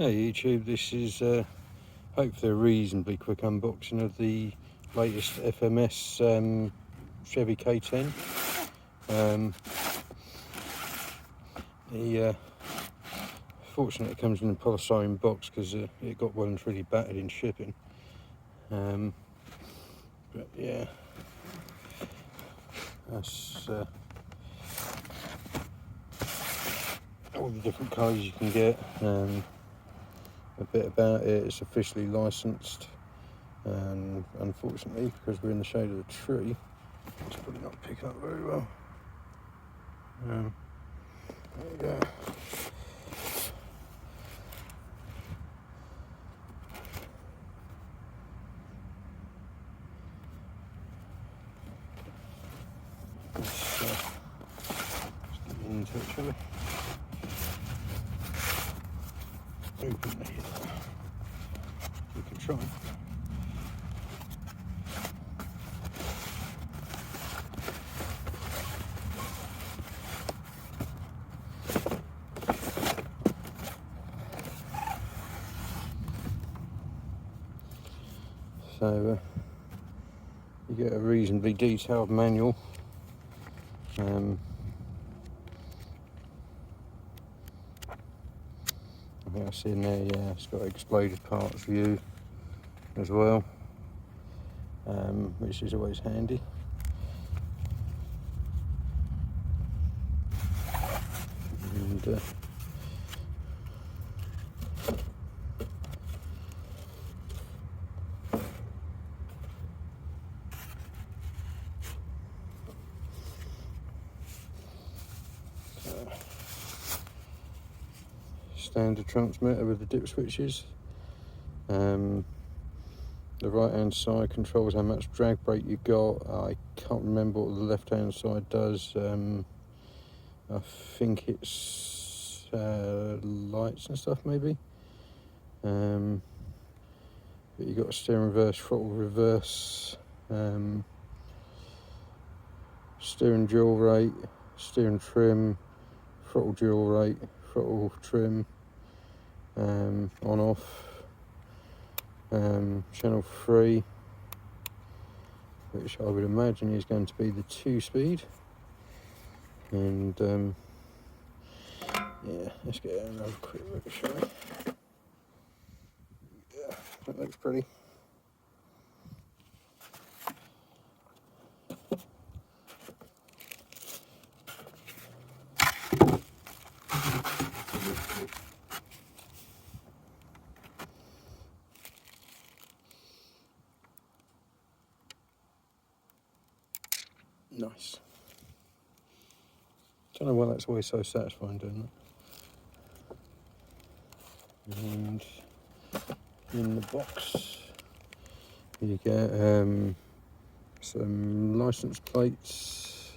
Hey YouTube, this is hopefully a reasonably quick unboxing of the latest FMS Chevy K10. Fortunately it comes in a polystyrene box because it got well and truly battered in shipping. But yeah, that's all the different colours you can get. A bit about it, it's officially licensed, and unfortunately because we're in the shade of the tree it's probably not picking up very well. There you go. Let's get into it, shall we? Open the we can try. So you get a reasonably detailed manual. I think I see in there, yeah, it's got exploded parts view as well, which is always handy. And standard transmitter with the dip switches. The right hand side controls how much drag brake you got. I can't remember what the left hand side does. I think it's lights and stuff maybe. But you got steering reverse, throttle reverse, steering dual rate, steering trim, throttle dual rate, throttle trim, on off, channel 3, which I would imagine is going to be the 2-speed, and yeah, let's get another quick look, shall we? Yeah, that looks pretty. Nice. Don't know why that's always so satisfying doing that. And in the box you get some license plates,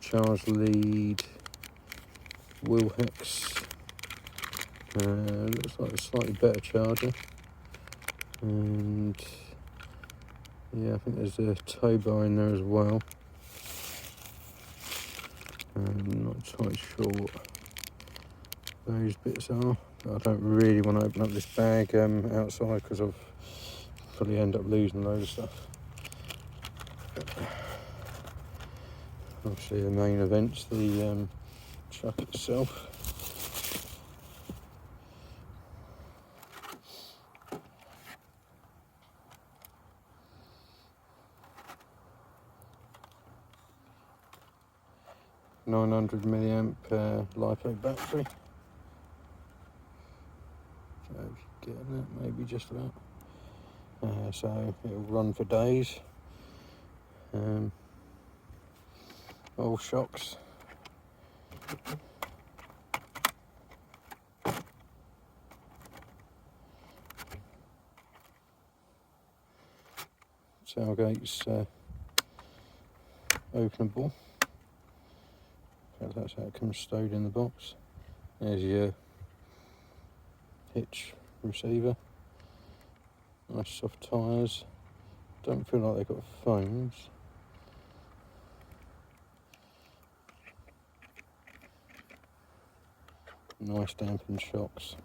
charge lead, wheel hex, looks like a slightly better charger, and yeah, I think there's a tow bar in there as well. I'm not entirely sure what those bits are. I don't really want to open up this bag outside because I'll probably end up losing a load of stuff. Obviously the main event's the truck itself. $900 milliamp LiPo battery. So if you're getting that, maybe just about. So it'll run for days. All shocks. Tailgate's openable. That's how it comes stowed in the box. There's your hitch receiver. Nice soft tyres. Don't feel like they've got foams. nice dampened shocks.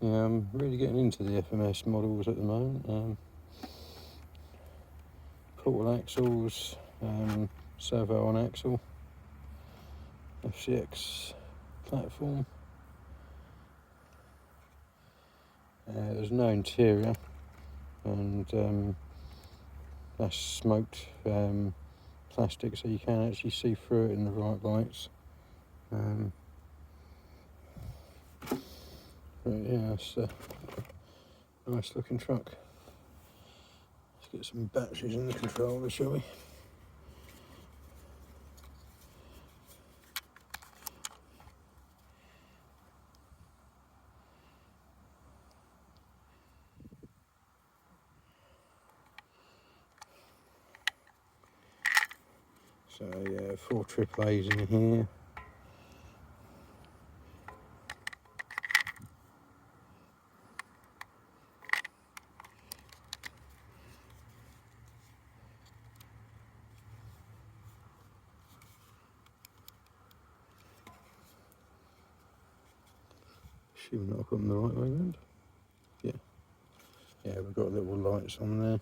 Yeah, I'm really getting into the FMS models at the moment. Portal axles, servo on axle, FCX platform. There's no interior, and that's smoked plastic, so you can actually see through it in the right lights. But yeah, it's a nice looking truck. Let's get some batteries in the controller, shall we? So yeah, 4 AAA's in here. Should not have got them the right way round. Yeah. Yeah, we've got little lights on there.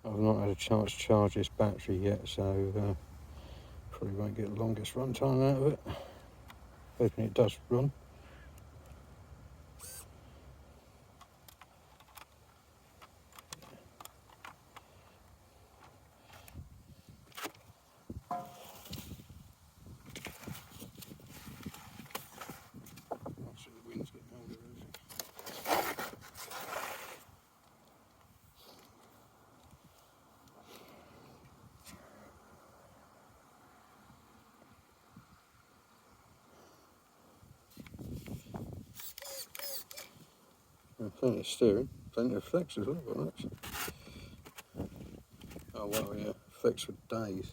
I've not had a chance to charge this battery yet, so probably won't get the longest run time out of it. Hoping it does run. The wind's getting older, isn't it? Plenty of steering, plenty of flex as well, by that. Oh wow, yeah, flex for days.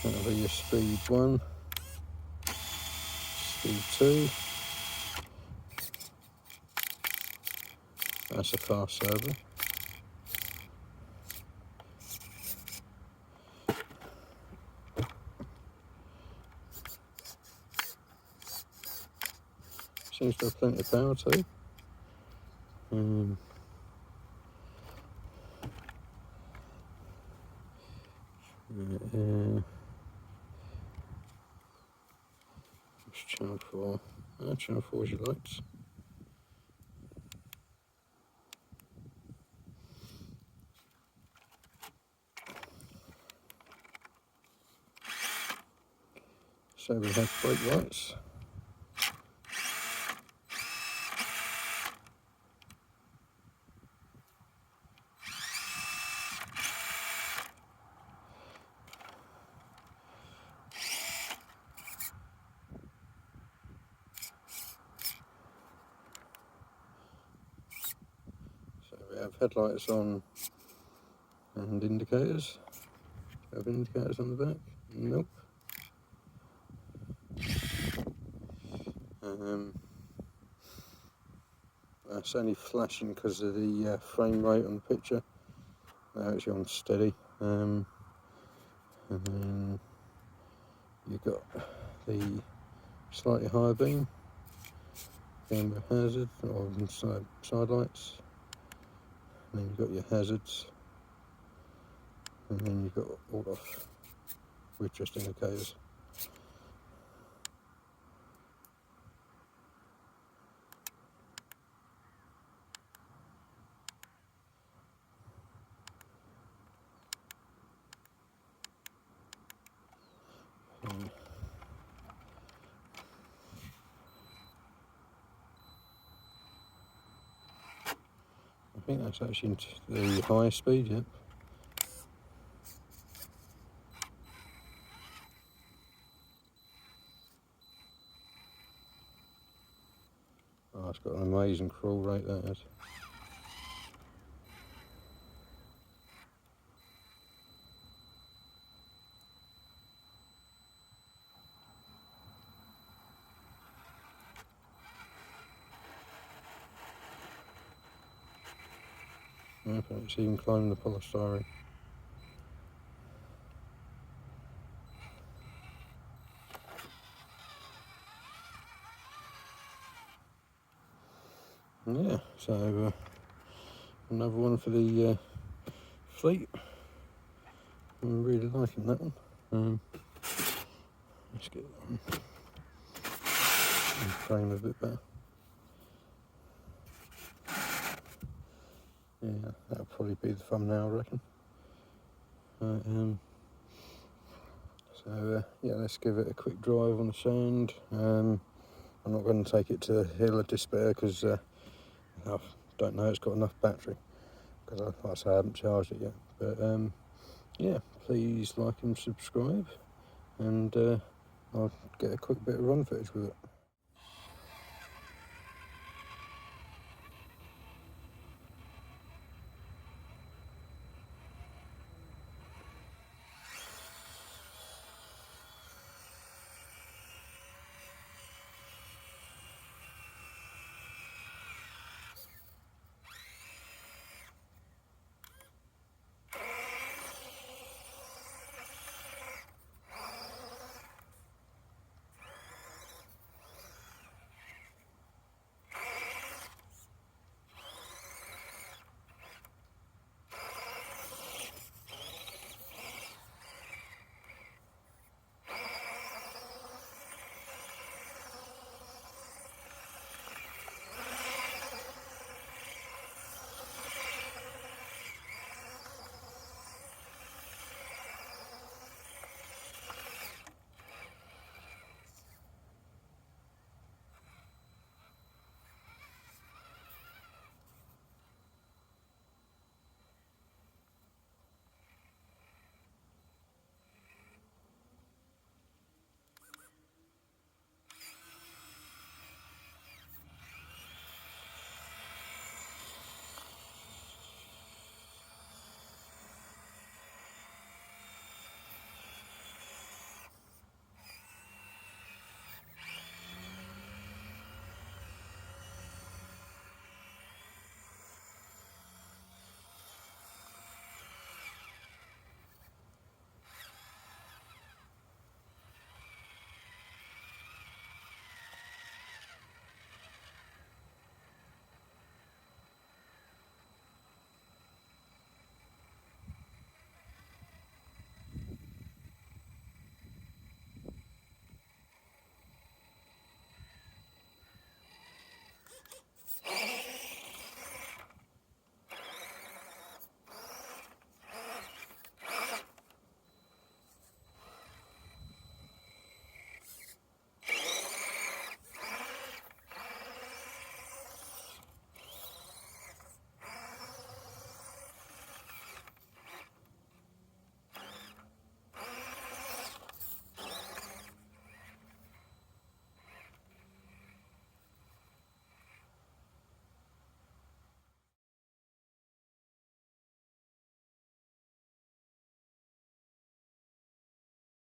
That'll be your speed 1, speed 2. That's a fast servo. Seems to have plenty of power too. Channel 4. Channel 4 is your lights. So we have brake lights. So we have headlights on and indicators. Do we have indicators on the back? Nope. That's only flashing because of the frame rate on the picture. Now it's on steady. And then you've got the slightly higher beam, amber hazard, or side lights. And then you've got your hazards. And then you've got all off with just indicators. I think that's actually the highest speed, yeah. That's got an amazing crawl rate, that has. Okay, it's even climbing the polystyrene. Yeah, so another one for the fleet. I'm really liking that one. Let's get that one in frame a bit better. Yeah, that'll probably be the thumbnail, I reckon. So yeah, let's give it a quick drive on the sand. I'm not going to take it to the hill of despair because I don't know it's got enough battery, because like I say, I haven't charged it yet. But yeah, please like and subscribe, and I'll get a quick bit of run footage with it.